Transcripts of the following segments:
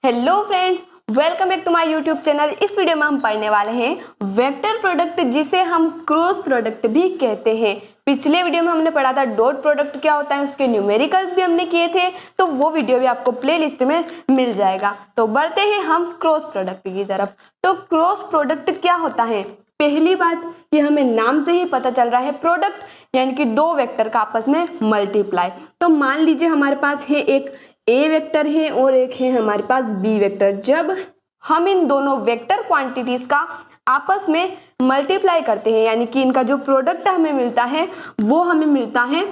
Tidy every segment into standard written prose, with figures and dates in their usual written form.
Hello friends, welcome back to my YouTube channel. इस video में हम पढ़ने वाले हैं वेक्टर प्रोडक्ट, जिसे हम क्रॉस प्रोडक्ट भी कहते हैं। पिछले वीडियो में हमने पढ़ा था डॉट प्रोडक्ट क्या होता है, उसके न्यूमेरिकल्स भी हमने किए थे, तो वो वीडियो भी आपको प्लेलिस्ट में मिल जाएगा। तो बढ़ते हैं हम क्रॉस प्रोडक्ट की तरफ। तो क्रॉस प्रोडक्ट क्या होता है? पहली बात, ये हमें नाम से ही पता चल रहा है, प्रोडक्ट यानी कि दो वेक्टर का आपस में मल्टीप्लाई। तो मान लीजिए हमारे पास है एक ए वेक्टर है और एक है हमारे पास बी वेक्टर। जब हम इन दोनों वेक्टर क्वांटिटीज का आपस में मल्टीप्लाई करते हैं, यानी कि इनका जो प्रोडक्ट हमें मिलता है वो हमें मिलता है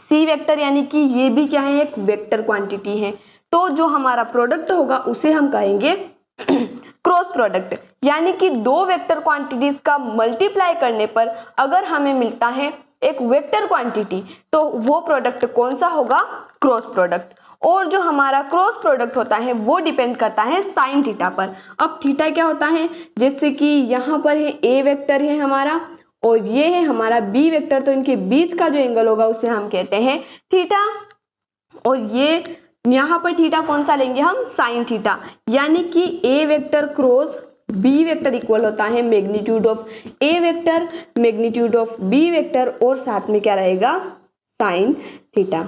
सी वेक्टर, यानी कि ये भी क्या है, एक वेक्टर क्वांटिटी है। तो जो हमारा प्रोडक्ट होगा उसे हम कहेंगे क्रॉस प्रोडक्ट। यानी कि दो वेक्टर क्वांटिटीज का मल्टीप्लाई करने पर अगर हमें मिलता है एक वेक्टर क्वांटिटी, तो वो प्रोडक्ट कौन सा होगा? Cross product. और जो हमारा क्रॉस प्रोडक्ट होता है वो डिपेंड करता है साइन थीटा पर। अब थीटा क्या होता है? जैसे कि यहाँ पर है ए वेक्टर है हमारा और ये है हमारा बी वेक्टर, तो इनके बीच का जो एंगल होगा उसे हम कहते हैं थीटा। और ये यहाँ पर थीटा कौन सा लेंगे हम? Sine theta. यानी कि A vector cross B vector equal होता है magnitude of A vector, magnitude of B vector, और साथ में क्या रहेगा? Sine theta.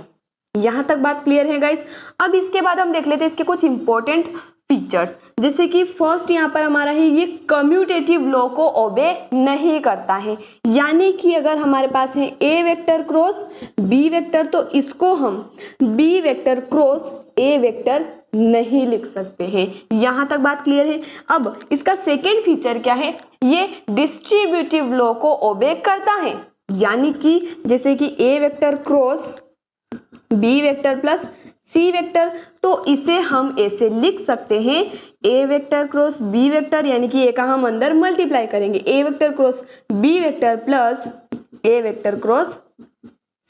यहां तक बात क्लियर है गाइस। अब इसके बाद हम देख लेते हैं इसके कुछ इंपॉर्टेंट फीचर्स। जैसे कि फर्स्ट यहाँ पर हमारा है, ये कम्यूटेटिव लॉ को ओबे नहीं करता है। यानी कि अगर हमारे पास है A vector cross B vector, तो इसको हम B vector cross A vector नहीं लिख सकते हैं। यहां तक बात क्लियर है। अब इसका सेकेंड फीचर क्या है? ये डिस्ट्रीब्यूटिव लॉ को ओबे करता है। यानी कि जैसे कि A vector cross B vector plus C vector, तो इसे हम ऐसे लिख सकते हैं A vector cross B vector, यानी कि ए का हम अंदर मल्टीप्लाई करेंगे, A vector cross B vector plus A vector cross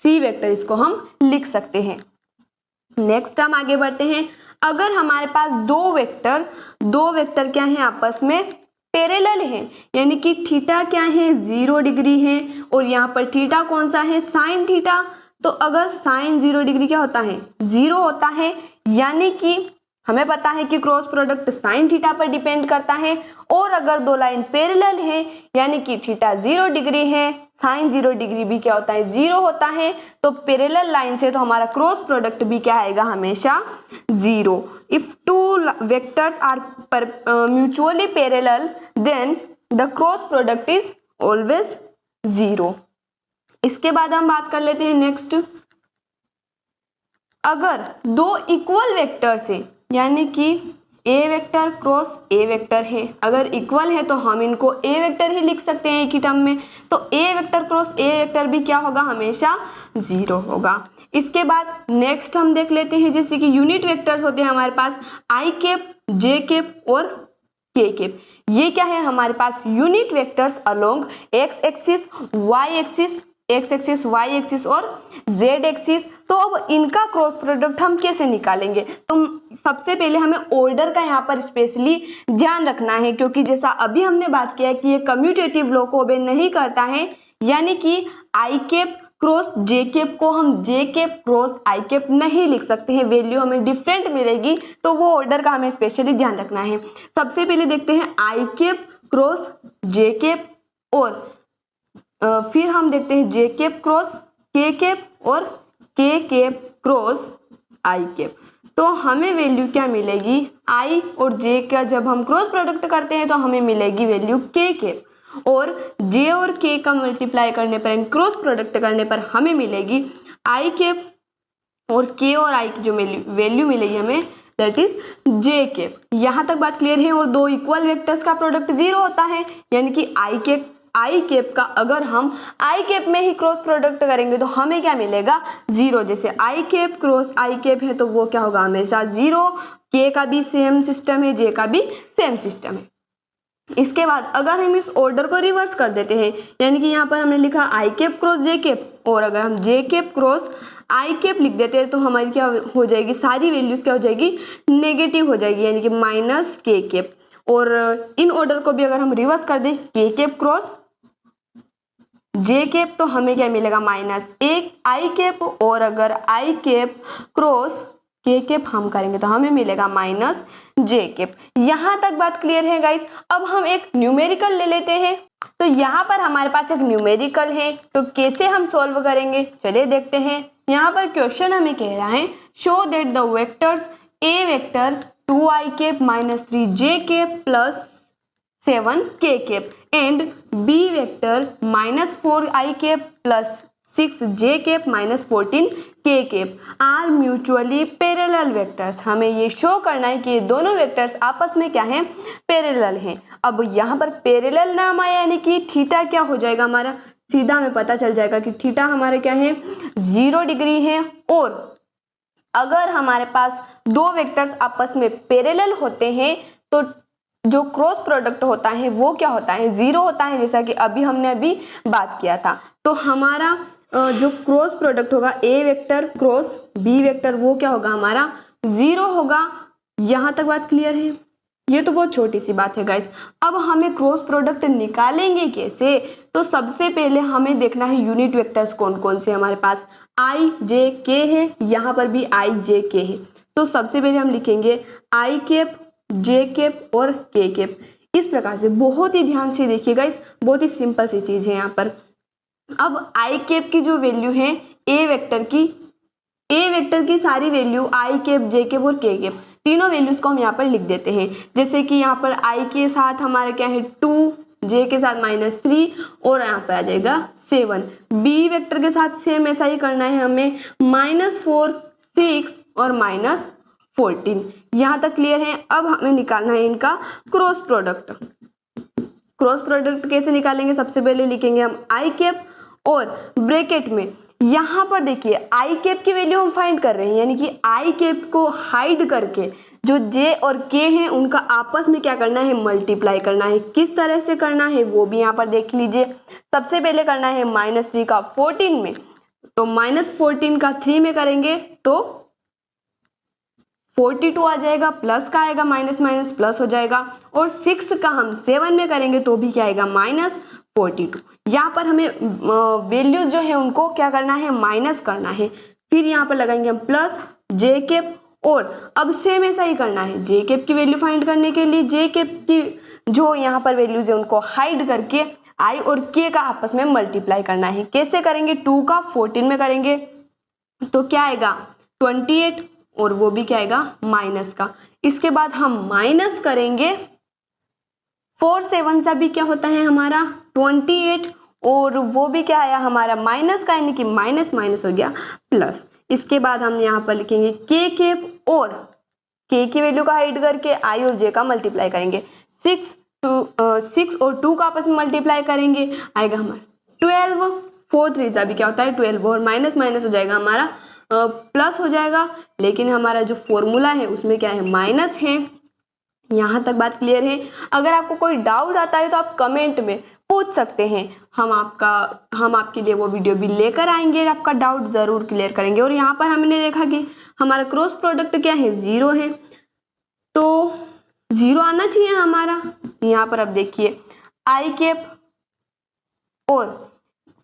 C vector, इसको हम लिख सकते हैं। नेक्स्ट हम आगे बढ़ते हैं। अगर हमारे पास दो वेक्टर क्या है, आपस में पैरेलल है, यानी कि थीटा क्या है? 0 डिग्री है, और यहाँ पर थीटा कौन सा है? Sine theta. तो अगर साइन 0 डिग्री क्या होता है? 0 होता है। यानी कि हमें पता है कि क्रॉस प्रोडक्ट साइन थीटा पर डिपेंड करता है। और अगर दो लाइन पैरेलल है, यानी कि थीटा 0 डिग्री है, साइन 0 डिग्री भी क्या होता है? 0 होता है। तो पैरेलल लाइन से तो हमारा क्रॉस प्रोडक्ट भी क्या आएगा? हमेशा 0। If two vectors are mutually parallel, then the cross product is always 0। इसके बाद हम बात कर लेते हैं नेक्स्ट। अगर दो इक्वल वेक्टर्स है, यानी कि A vector cross A vector है, अगर इक्वल है तो हम इनको ए वेक्टर ही लिख सकते हैं एक ही टर्म में। तो ए वेक्टर क्रॉस ए वेक्टर भी क्या होगा? हमेशा 0 होगा। इसके बाद नेक्स्ट हम देख लेते हैं, जैसे कि यूनिट वेक्टर्स होते हैं हमारे पास आई कैप, जे कैप और के कैप। ये क्या है? हमारे पास unit vectors along X axis, Y axis, X axis, Y axis और जेड एक्सिस। तो अब इनका क्रॉस प्रोडक्ट हम कैसे निकालेंगे? तो सबसे पहले हमें ऑर्डर का यहाँ पर स्पेशली ध्यान रखना है, क्योंकि जैसा अभी हमने बात किया कि ये कम्यूटेटिव लॉ को ओबे नहीं करता है। यानी कि आई कैप क्रॉस जे कैप को हम जे कैप क्रॉस आई कैप नहीं लिख सकते हैं, वैल्यू हमें डिफरेंट मिलेगी। तो वो ऑर्डर का हमें स्पेशली ध्यान रखना है। सबसे पहले देखते हैं आई कैप क्रॉस जे कैप, और फिर हम देखते हैं जे कैप क्रॉस के कैप और के कैप क्रॉस आई कैप। तो हमें वैल्यू क्या मिलेगी? आई और जे का जब हम क्रॉस प्रोडक्ट करते हैं तो हमें मिलेगी वैल्यू के कैप, और जे और के का मल्टीप्लाई करने पर, क्रॉस प्रोडक्ट करने पर हमें मिलेगी आई कैप, और के और आई की जो वैल्यू मिलेगी हमें, दैट इज जे कैप। यहाँ तक बात क्लियर है। और दो इक्वल वेक्टर्स का प्रोडक्ट 0 होता है, यानी कि आई कैप का अगर हम आई कैप में ही क्रॉस प्रोडक्ट करेंगे तो हमें क्या मिलेगा? 0। जैसे आई कैप क्रॉस आई कैप है तो वो क्या होगा? हमेशा 0। के का भी सेम सिस्टम है, जे का भी सेम सिस्टम है। इसके बाद अगर हम इस ऑर्डर को रिवर्स कर देते हैं, यानी कि यहाँ पर हमने लिखा आई कैप क्रॉस जे कैप, और अगर हम जे कैप क्रॉस आई कैप लिख देते हैं तो हमारी क्या हो जाएगी? सारी वैल्यूज क्या हो जाएगी? नेगेटिव हो जाएगी, यानी कि माइनस के कैप। और इन ऑर्डर को भी अगर हम रिवर्स कर दें, के कैप क्रॉस जे कैप, तो हमें क्या मिलेगा? माइनस एक आई कैप। और अगर आई कैप क्रॉस के कैप हम करेंगे तो हमें मिलेगा माइनस जे कैप। यहाँ तक बात क्लियर है गाइस। अब हम एक न्यूमेरिकल ले लेते हैं। तो यहाँ पर हमारे पास एक न्यूमेरिकल है, तो कैसे हम सॉल्व करेंगे चलिए देखते हैं। यहाँ पर क्वेश्चन हमें कह रहा है show that the vectors A vector 2i cap minus 3j cap plus 7k cap and B vector minus 4i cap plus 6j cap minus 14k cap are mutually parallel vectors. हमें ये show करना है कि ये दोनों vectors आपस में क्या है, पैरेलल हैं। अब यहाँ पर पैरेलल नाम आया यानी कि थीटा क्या हो जाएगा हमारा, सीधा हमें पता चल जाएगा कि थीटा हमारे क्या है 0 डिग्री है। और अगर हमारे पास दो वेक्टर्स आपस में पैरेलल होते हैं तो जो क्रॉस प्रोडक्ट होता है वो क्या होता है 0 होता है, जैसा कि हमने अभी बात किया था। तो हमारा जो क्रॉस प्रोडक्ट होगा ए वेक्टर क्रॉस बी वेक्टर वो क्या होगा हमारा 0 होगा। यहाँ तक बात क्लियर है। ये तो बहुत छोटी सी बात है गाइस। अब हमें क्रॉस प्रोडक्ट निकालेंगे कैसे, तो सबसे पहले हमें देखना है यूनिट वेक्टर्स कौन कौन से हमारे पास i j k है, यहाँ पर भी i j k है। तो सबसे पहले हम लिखेंगे i कैप j कैप और k कैप। इस प्रकार से बहुत ही ध्यान से देखिएगा, इस बहुत ही सिंपल सी चीज है यहाँ पर। अब i कैप की जो वैल्यू है ए वेक्टर की सारी value i cap j cap और k कैप तीनों वैल्यूज को हम यहाँ पर लिख देते हैं। जैसे कि यहाँ पर i के साथ हमारा क्या है 2, j के साथ -3 और यहाँ पर आ जाएगा 7। b वेक्टर के साथ सेम ऐसा ही करना है हमें -4, 6 और -14। यहाँ तक क्लियर है। अब हमें निकालना है इनका क्रॉस प्रोडक्ट। क्रॉस प्रोडक्ट कैसे निकालेंगे, सबसे पहले लिखेंगे हम i कैप और ब्रैकेट में यहाँ पर देखिए i कैप की वैल्यू हम फाइंड कर रहे हैं, यानी कि i कैप को हाइड करके जो j और k हैं उनका आपस में क्या करना है, मल्टीप्लाई करना है। किस तरह से करना है वो भी यहाँ पर देख लीजिए। सबसे पहले करना है -3 का 14 में, तो -14 का 3 में करेंगे तो 42 आ जाएगा, प्लस का आएगा माइनस माइनस प्लस हो जाएगा, और 6 का हम 7 में करेंगे तो भी क्या आएगा -42। यहाँ पर हमें वैल्यूज जो है उनको क्या करना है, माइनस करना है। फिर यहाँ पर लगाएंगे हम प्लस जे कैप, और अब सेम ऐसा ही करना है। जे कैप की वैल्यू फाइंड करने के लिए जे कैप की जो यहाँ पर वैल्यूज है उनको हाइड करके आई और के का आपस में मल्टीप्लाई करना है। कैसे करेंगे, 2 का 14 में करेंगे तो क्या आएगा 28, और वो भी क्या आएगा माइनस का। इसके बाद हम माइनस करेंगे 4 7 सा भी क्या होता है हमारा 28, और वो भी क्या आया हमारा माइनस का, यानी कि माइनस माइनस हो गया प्लस। इसके बाद हम यहाँ पर लिखेंगे के कैप, और के की वैल्यू का हाइड करके आई और जे का मल्टीप्लाई करेंगे। 6 और 2 का आपस में मल्टीप्लाई करेंगे, आएगा हमारा 12। 4 3 सा भी क्या होता है 12, और माइनस माइनस हो जाएगा हमारा प्लस हो जाएगा, लेकिन हमारा जो फॉर्मूला है उसमें क्या है माइनस है। यहाँ तक बात क्लियर है। अगर आपको कोई डाउट आता है तो आप कमेंट में पूछ सकते हैं, हम आपके लिए वो वीडियो भी लेकर आएंगे, आपका डाउट ज़रूर क्लियर करेंगे। और यहाँ पर हमने देखा कि हमारा क्रॉस प्रोडक्ट क्या है 0 है, तो 0 आना चाहिए हमारा। यहाँ पर अब देखिए आई कैप और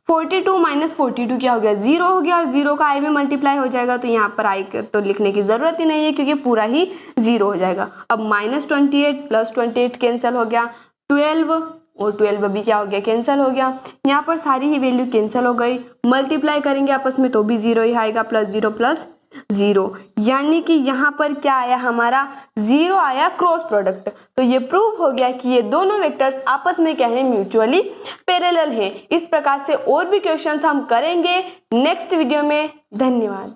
42 माइनस 42 क्या हो गया 0 हो गया, और 0 का आई में मल्टीप्लाई हो जाएगा, तो यहाँ पर आई तो लिखने की ज़रूरत ही नहीं है क्योंकि पूरा ही 0 हो जाएगा। अब -28 प्लस 28 कैंसिल हो गया, 12 और 12 भी क्या हो गया कैंसिल हो गया। यहाँ पर सारी ही वैल्यू कैंसिल हो गई, मल्टीप्लाई करेंगे आपस में तो भी 0 ही आएगा, +0 + 0, यानी कि यहाँ पर क्या आया हमारा 0 आया क्रॉस प्रोडक्ट। तो ये प्रूव हो गया कि ये दोनों वेक्टर्स आपस में क्या है म्यूचुअली पैरेलल है। इस प्रकार से और भी क्वेश्चंस हम करेंगे नेक्स्ट वीडियो में। धन्यवाद।